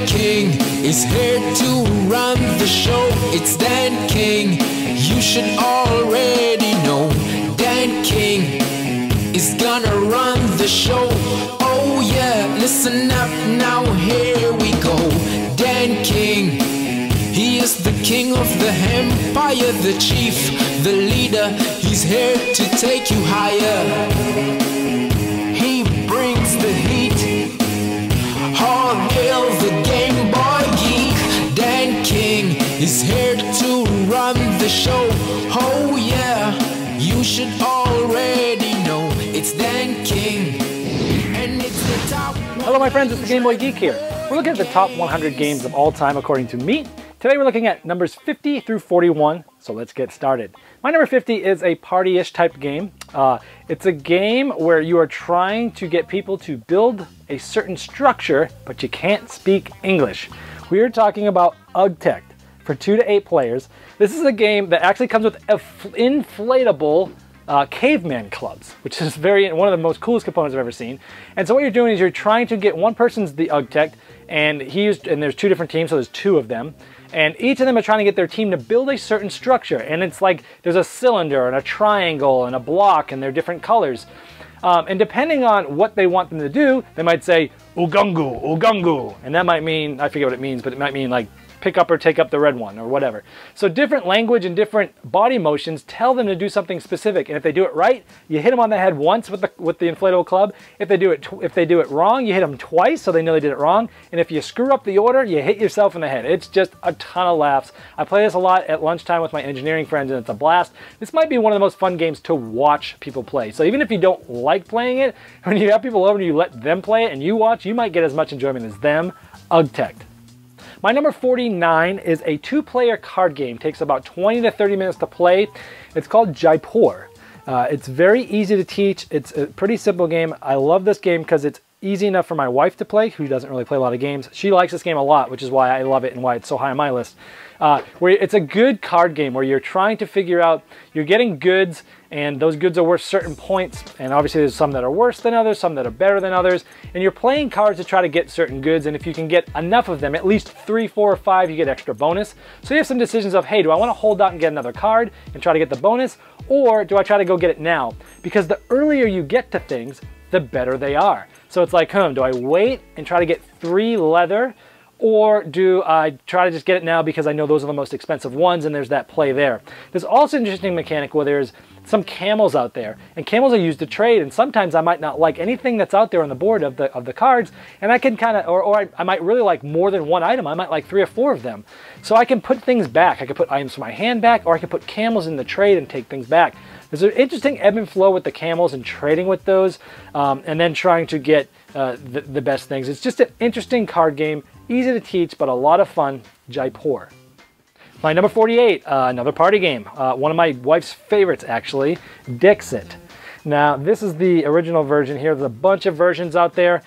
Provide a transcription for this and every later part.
Dan King is here to run the show. It's Dan King, you should already know. Dan King is gonna run the show. Oh yeah, listen up now, here we go. Dan King, he is the king of the empire, the chief, the leader. He's here to take you higher. He brings the heat. All hail the Game Boy geek. Dan King is here to run the show. Oh yeah, you should already know. It's Dan King, and it's the top. Hello my friends, it's the Game Boy Geek here. We're looking at the top 100 games of all time according to me. Today we're looking at numbers 50 through 41, so let's get started. My number 50 is a party-ish type game. It's a game where you are trying to get people to build a certain structure, but you can't speak English. We are talking about UGTECT for 2 to 8 players. This is a game that actually comes with inflatable caveman clubs, which is one of the most coolest components I've ever seen. And so what you're doing is you're trying to get one person's the UGTECT, and there's 2 different teams, so there's 2 of them. And each of them are trying to get their team to build a certain structure. And it's like there's a cylinder and a triangle and a block, and they're different colors. And depending on what they want them to do, they might say, Ugungu, Ugungu. And that might mean, I forget what it means, but it might mean like pick up or take up the red one or whatever. So different language and different body motions tell them to do something specific. And if they do it right, you hit them on the head once with the inflatable club. If they do it wrong, you hit them twice so they know they did it wrong. And if you screw up the order, you hit yourself in the head. It's just a ton of laughs. I play this a lot at lunchtime with my engineering friends, and it's a blast. This might be one of the most fun games to watch people play. So even if you don't like playing it, when you have people over and you let them play it and you watch, you might get as much enjoyment as them. UGTECT. My number 49 is a 2-player card game. It takes about 20 to 30 minutes to play. It's called Jaipur. It's very easy to teach. It's a pretty simple game. I love this game because it's easy enough for my wife to play, who doesn't really play a lot of games. She likes this game a lot, which is why I love it and why it's so high on my list. Where it's a good card game where you're trying to figure out, you're getting goods, and those goods are worth certain points, and obviously there's some that are worse than others, some that are better than others, and you're playing cards to try to get certain goods, and if you can get enough of them, at least 3, 4, or 5, you get extra bonus. So you have some decisions of, hey, do I want to hold out and get another card and try to get the bonus, or do I try to go get it now? Because the earlier you get to things, the better they are. So it's like, do I wait and try to get 3 leather, or do I try to just get it now because I know those are the most expensive ones, and there's that play there. There's also an interesting mechanic where there's some camels out there, and camels are used to trade, and sometimes I might not like anything that's out there on the board of the cards, and I can kind of, or I might really like more than one item. I might like 3 or 4 of them. So I can put things back. I can put items from my hand back, or I can put camels in the trade and take things back. There's an interesting ebb and flow with the camels and trading with those, and then trying to get the best things. It's just an interesting card game, easy to teach, but a lot of fun. Jaipur. My number 48, another party game. One of my wife's favorites, actually, Dixit. Now, this is the original version here. There's a bunch of versions out there.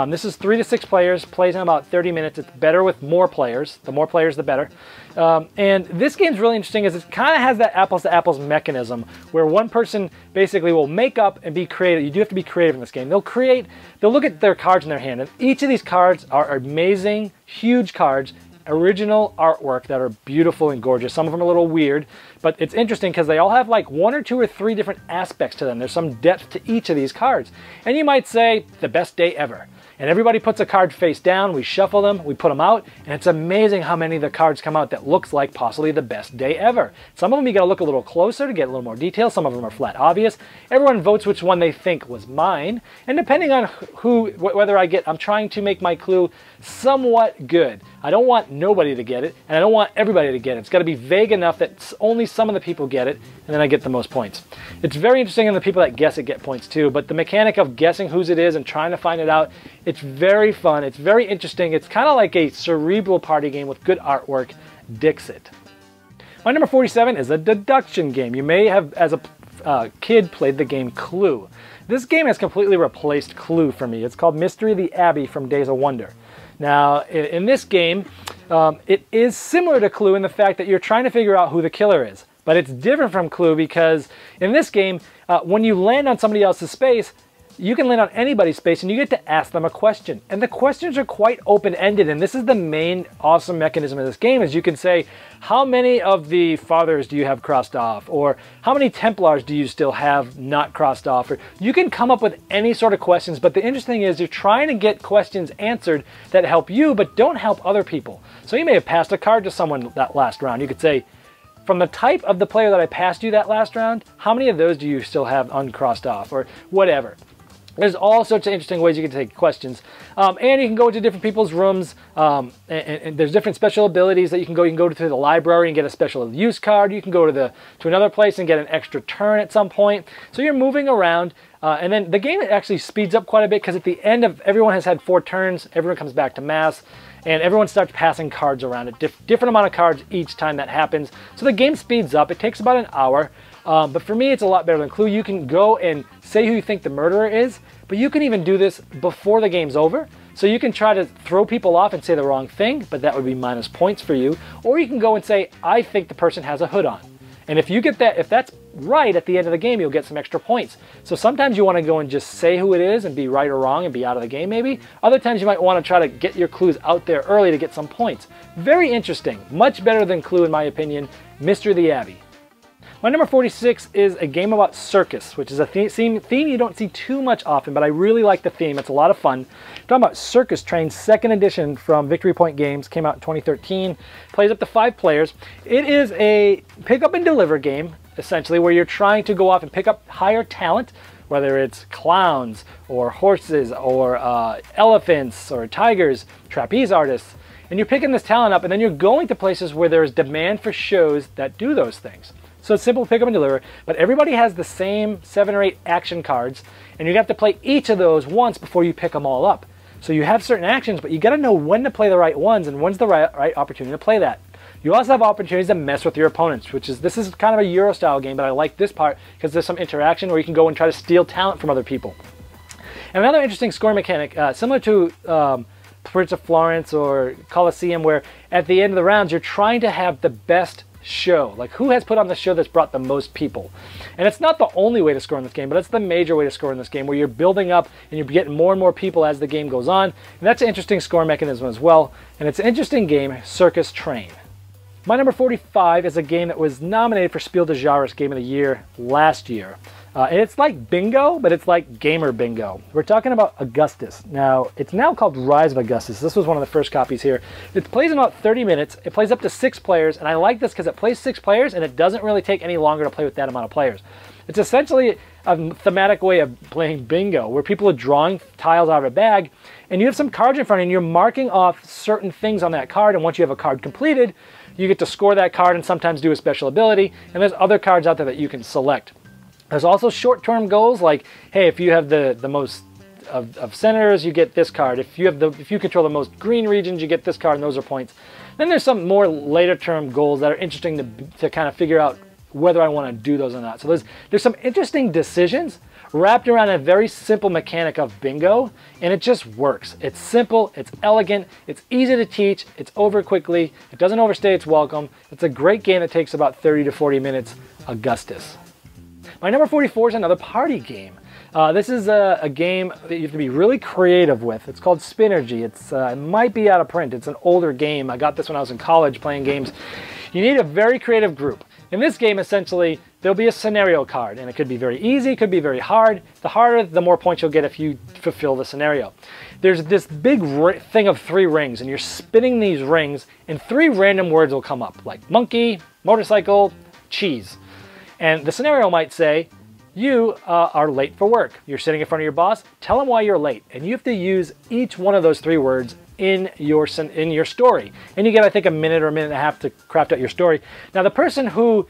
This is 3 to 6 players, plays in about 30 minutes. It's better with more players. The more players, the better. And this game's really interesting as it kind of has that apples to apples mechanism where one person basically will make up and be creative. You do have to be creative in this game. They'll look at their cards in their hand, and each of these cards are amazing, huge cards, original artwork that are beautiful and gorgeous. Some of them are a little weird, but it's interesting because they all have like 1 or 2 or 3 different aspects to them. There's some depth to each of these cards. And you might say, the best day ever. And everybody puts a card face down, we shuffle them, we put them out, and it's amazing how many of the cards come out that looks like possibly the best day ever. Some of them you gotta look a little closer to get a little more detail, some of them are flat obvious. Everyone votes which one they think was mine, and depending on whether I'm trying to make my clue somewhat good. I don't want nobody to get it, and I don't want everybody to get it. It's gotta be vague enough that only some of the people get it, and then I get the most points. It's very interesting, and the people that guess it get points too, but the mechanic of guessing whose it is and trying to find it out, it's very fun, it's very interesting. It's kind of like a cerebral party game with good artwork. Dixit. My number 47 is a deduction game. You may have, as a kid, played the game Clue. This game has completely replaced Clue for me. It's called Mystery of the Abbey from Days of Wonder. Now, in this game, it is similar to Clue in the fact that you're trying to figure out who the killer is. But it's different from Clue because in this game, when you land on somebody else's space, you can land on anybody's space and you get to ask them a question. And the questions are quite open-ended, and this is the main awesome mechanism of this game, is you can say, how many of the fathers do you have crossed off? Or how many Templars do you still have not crossed off? Or you can come up with any sort of questions, but the interesting is you're trying to get questions answered that help you, but don't help other people. So you may have passed a card to someone that last round. You could say, from the type of the player that I passed you that last round, how many of those do you still have uncrossed off? Or whatever. There's all sorts of interesting ways you can take questions. And you can go into different people's rooms, and there's different special abilities that you can go. You can go to the library and get a special use card. You can go to another place and get an extra turn at some point. So you're moving around, and then the game actually speeds up quite a bit, because at the end of everyone has had 4 turns, everyone comes back to mass, and everyone starts passing cards around. A different amount of cards each time that happens. So the game speeds up. It takes about an hour. But for me, it's a lot better than Clue. You can go and say who you think the murderer is, but you can even do this before the game's over. So you can try to throw people off and say the wrong thing, but that would be minus points for you. Or you can go and say, I think the person has a hood on. And if you get that, if that's right at the end of the game, you'll get some extra points. So sometimes you want to go and just say who it is and be right or wrong and be out of the game maybe. Other times you might want to try to get your clues out there early to get some points. Very interesting. Much better than Clue in my opinion. Mystery of the Abbey. My number 46 is a game about circus, which is a theme you don't see too much often, but I really like the theme. It's a lot of fun. I'm talking about Circus Train 2nd edition from Victory Point Games. Came out in 2013. Plays up to 5 players. It is a pick up and deliver game, essentially, where you're trying to go off and pick up higher talent, whether it's clowns or horses or elephants or tigers, trapeze artists. And you're picking this talent up, and then you're going to places where there's demand for shows that do those things. So it's simple pick up and deliver, but everybody has the same 7 or 8 action cards, and you have to play each of those once before you pick them all up. So you have certain actions, but you got to know when to play the right ones and when's the right opportunity to play that. You also have opportunities to mess with your opponents, this is kind of a Euro style game, but I like this part because there's some interaction where you can go and try to steal talent from other people. And another interesting scoring mechanic, similar to Prince of Florence or Colosseum, where at the end of the rounds you're trying to have the best show, like who has put on the show that's brought the most people. And it's not the only way to score in this game, but it's the major way to score in this game, where you're building up and you're getting more and more people as the game goes on. And that's an interesting scoring mechanism as well. And it's an interesting game, Circus Train. My number 45 is a game that was nominated for Spiel des Jahres Game of the Year last year. And it's like bingo, but it's like gamer bingo. We're talking about Augustus. Now, it's now called Rise of Augustus. This was one of the first copies here. It plays in about 30 minutes. It plays up to 6 players, and I like this because it plays 6 players, and it doesn't really take any longer to play with that amount of players. It's essentially a thematic way of playing bingo, where people are drawing tiles out of a bag, and you have some cards in front of you, and you're marking off certain things on that card, and once you have a card completed, you get to score that card and sometimes do a special ability, and there's other cards out there that you can select. There's also short-term goals, like, hey, if you have the most of senators, you get this card. If you control the most green regions, you get this card, and those are points. Then there's some more later-term goals that are interesting to kind of figure out whether I want to do those or not. So there's some interesting decisions wrapped around a very simple mechanic of bingo, and it just works. It's simple, it's elegant, it's easy to teach, it's over quickly, it doesn't overstay its welcome. It's a great game that takes about 30 to 40 minutes, Augustus. My number 44 is another party game. This is a game that you have to be really creative with. It's called Spinergy. It might be out of print. It's an older game. I got this when I was in college playing games. You need a very creative group. In this game, essentially, there'll be a scenario card, and it could be very easy, it could be very hard. The harder, the more points you'll get if you fulfill the scenario. There's this big thing of 3 rings, and you're spinning these rings, and 3 random words will come up, like monkey, motorcycle, cheese. And the scenario might say, you are late for work. You're sitting in front of your boss, tell him why you're late. And you have to use each one of those 3 words in your story. And you get, I think, a minute or a minute and a half to craft out your story. Now, the person who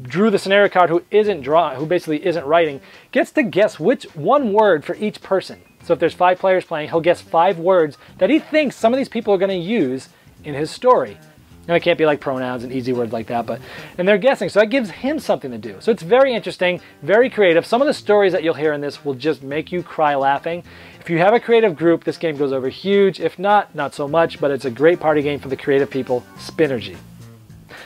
drew the scenario card, who basically isn't writing, gets to guess which one word for each person. So if there's 5 players playing, he'll guess 5 words that he thinks some of these people are going to use in his story. And it can't be like pronouns and easy words like that, and they're guessing, so that gives him something to do. So it's very interesting, very creative. Some of the stories that you'll hear in this will just make you cry laughing. If you have a creative group, this game goes over huge. If not, not so much, but it's a great party game for the creative people, Spinergy.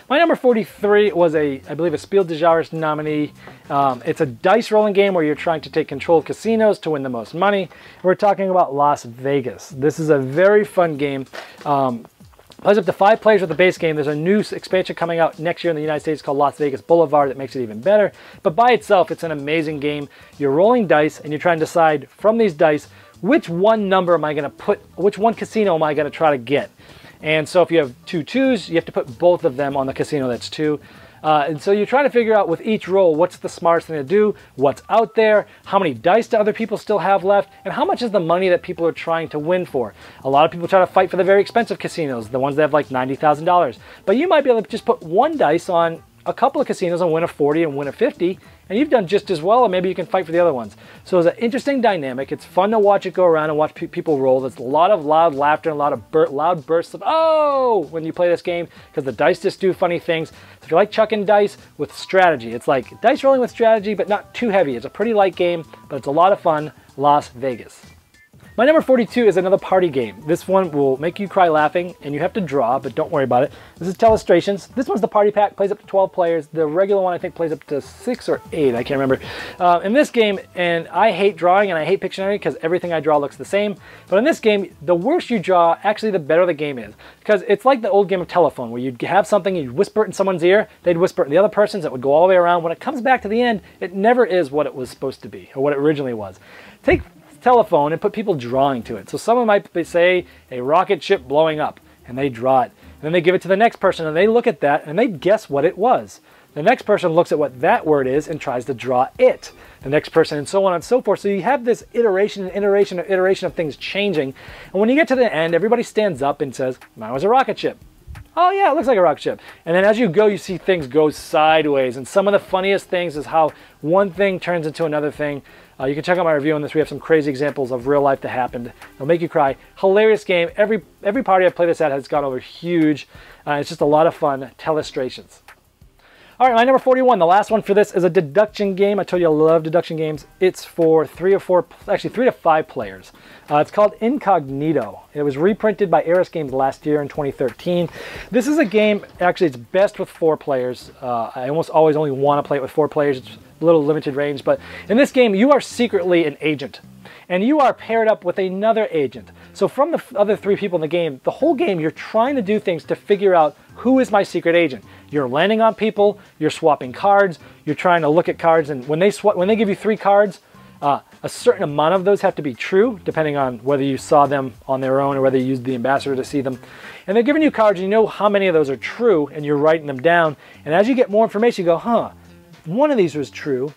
My number 43 was I believe a Spiel des Jahres nominee. It's a dice rolling game where you're trying to take control of casinos to win the most money. We're talking about Las Vegas. This is a very fun game. Plays up to 5 players with the base game. There's a new expansion coming out next year in the United States called Las Vegas Boulevard that makes it even better. But by itself, it's an amazing game. You're rolling dice and you're trying to decide from these dice which one number am I going to put, which one casino am I going to try to get. And so if you have 2 twos, you have to put both of them on the casino that's 2. And so you're trying to figure out with each roll, what's the smartest thing to do, what's out there, how many dice do other people still have left, and how much is the money that people are trying to win for. A lot of people try to fight for the very expensive casinos, the ones that have like $90,000. But you might be able to just put 1 dice on a couple of casinos and win a 40 and win a 50, and you've done just as well, or maybe you can fight for the other ones. So it's an interesting dynamic. It's fun to watch it go around and watch people roll. There's a lot of loud laughter and a lot of loud bursts of "oh" when you play this game, because the dice just do funny things. So if you like chucking dice with strategy, it's like dice rolling with strategy, but not too heavy. It's a pretty light game, but it's a lot of fun. Las Vegas. My number 42 is another party game. This one will make you cry laughing, and you have to draw, but don't worry about it. This is Telestrations. This one's the party pack, plays up to 12 players. The regular one, I think, plays up to 6 or 8, I can't remember. In this game, and I hate drawing and I hate Pictionary because everything I draw looks the same, but in this game, the worse you draw, actually the better the game is. Because it's like the old game of telephone, where you'd have something, you'd whisper it in someone's ear, they'd whisper it in the other person's, it would go all the way around. When it comes back to the end, it never is what it was supposed to be, or what it originally was. Take telephone and put people drawing to it. So someone might say a rocket ship blowing up, and they draw it. And then they give it to the next person, and they look at that, and they guess what it was. The next person looks at what that word is and tries to draw it. The next person, and so on and so forth. So you have this iteration and iteration and iteration of things changing. And when you get to the end, everybody stands up and says, mine was a rocket ship. Oh yeah, it looks like a rocket ship. And then as you go, you see things go sideways. And some of the funniest things is how one thing turns into another thing. You can check out my review on this. We have some crazy examples of real life that happened. It'll make you cry. Hilarious game. Every party I've played this at has gone over huge. It's just a lot of fun. Telestrations. All right, my number 41, the last one for this is a deduction game. I told you I love deduction games. It's for 3 to 5 players. It's called Incognito. It was reprinted by Aris Games last year in 2013. This is a game, actually it's best with 4 players. I almost always only want to play it with 4 players. It's a little limited range, but in this game, you are secretly an agent. And you are paired up with another agent. So from the other 3 people in the game, the whole game you're trying to do things to figure out who is my secret agent. You're landing on people, you're swapping cards, you're trying to look at cards, and when they give you 3 cards, a certain amount of those have to be true, depending on whether you saw them on their own or whether you used the ambassador to see them. And they're giving you cards, and you know how many of those are true, and you're writing them down. And as you get more information, you go, huh, one of these was true.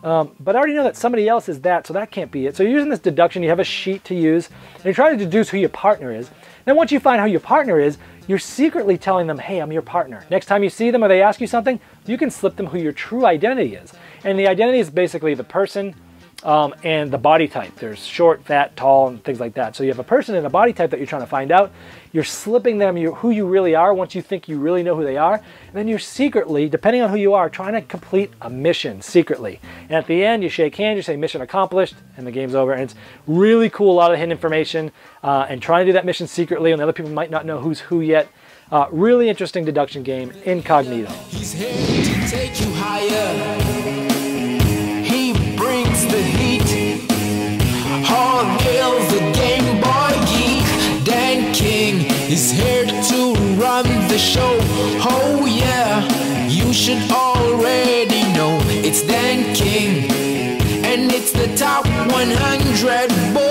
But I already know that somebody else is that, so that can't be it. So you're using this deduction, you have a sheet to use, and you're trying to deduce who your partner is. Then once you find who your partner is, you're secretly telling them, hey, I'm your partner. Next time you see them or they ask you something, you can slip them who your true identity is. And the identity is basically the person and the body type. There's short, fat, tall, and things like that. So you have a person and a body type that you're trying to find out. You're slipping them who you really are once you think you really know who they are. And then you're secretly, depending on who you are, trying to complete a mission secretly. And at the end, you shake hands, you say mission accomplished, and the game's over. And it's really cool, a lot of hidden information, and trying to do that mission secretly, and the other people might not know who's who yet. Really interesting deduction game, Incognito. He's here to take you higher. He brings the heat. All hail the Game Boy geek. Dan King is here to run the show. Oh yeah, you should already know it's Dan King, and it's the top 100.